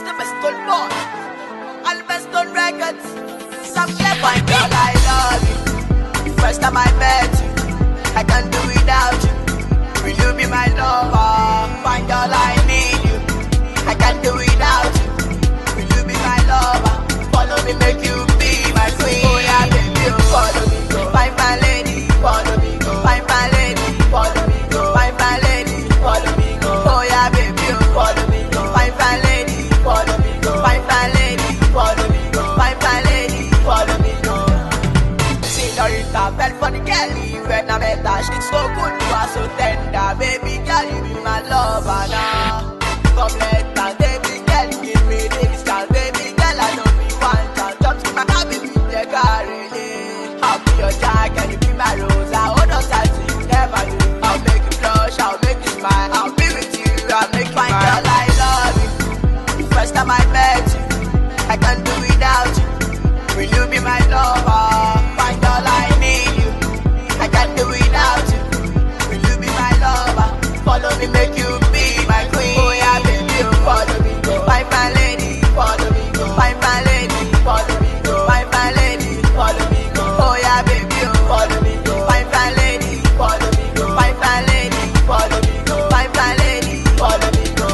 the best on board. All the best on records. Some clever girl, I love you. First time I met you, I can't do without you. Will you be my lover? Fine girl, I need you. I can't do without you. Will you be my lover? Follow me, make you be my queen. Oh yeah, baby, oh, follow me, go. Find my lady, follow me, go. Find my lady, follow me, go. Find my lady, follow me, go. Oh yeah, baby, oh, follow me, go. Find my lady, follow me, go. Find my lady, follow me, go. Find my lady, follow me, go. Senorita fell for the girlie when I met her. She's so good, you are so tender. Baby girl, you be my lover now. Come let her, baby girl, give me this chance. Baby girl, I don't be one chance. Jump to my car, baby, take her really. I'll be your jacket, you be my rose. I hold on tight to you, never do. I'll make you blush, I'll make you smile. I'll be with you, I'll make you mine. Girl, I love you. First time I met you, I can't do without you. Will you be my lover? Fine girl, I need you. I can't do without you. Will you be my lover? Follow me, make you be my queen. Oh yeah, baby, oh, follow me, go. Find my lady, follow me, go. Find my lady, follow me, go. Find my lady, follow me, go. Oh yeah, baby, oh, follow me, go. Find my lady, follow me, go. Find my lady, follow me, go. Find my lady, follow me, go.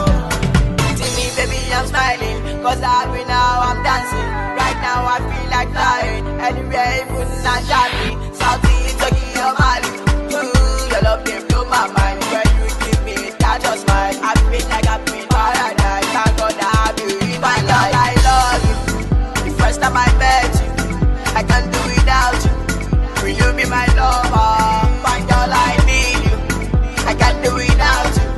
See me, baby, I'm smiling, cause I win now, I'm dancing. Right now I feel like flying, anywhere even Nigeria, Saudi, Tokyo, Mali. Ooh, your love came blow my mind. When you give me that just smile, I feel like I'm in paradise. Thank God I have you in my life. I love you. The first time I met you, I can't do without you. Will you be my lover? Fine girl, I need you. I can't do without you.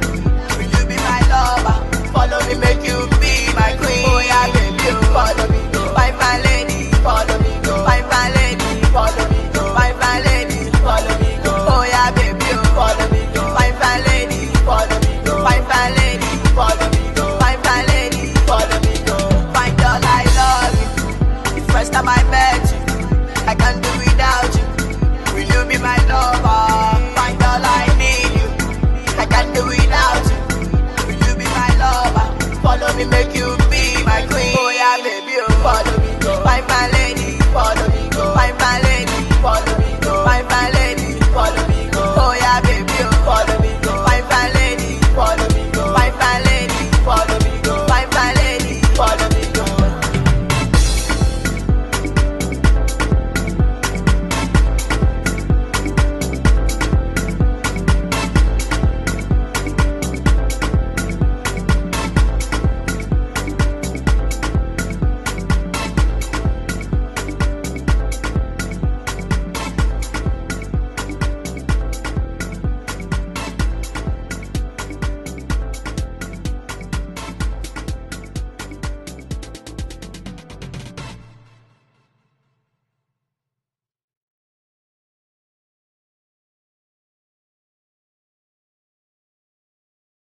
Will you be my lover? Follow me, make you be my queen. Oh yeah, baby, oh, follow me, go. Find my lady, follow me, go. Find my lady, follow me, go. Find my lady, follow me, go. Oh yeah, baby, oh, follow me, go. Find my lady, follow me, go. Find my lady, follow me, go. Find my lady, follow me, go. Fine girl, I love you. The first time I met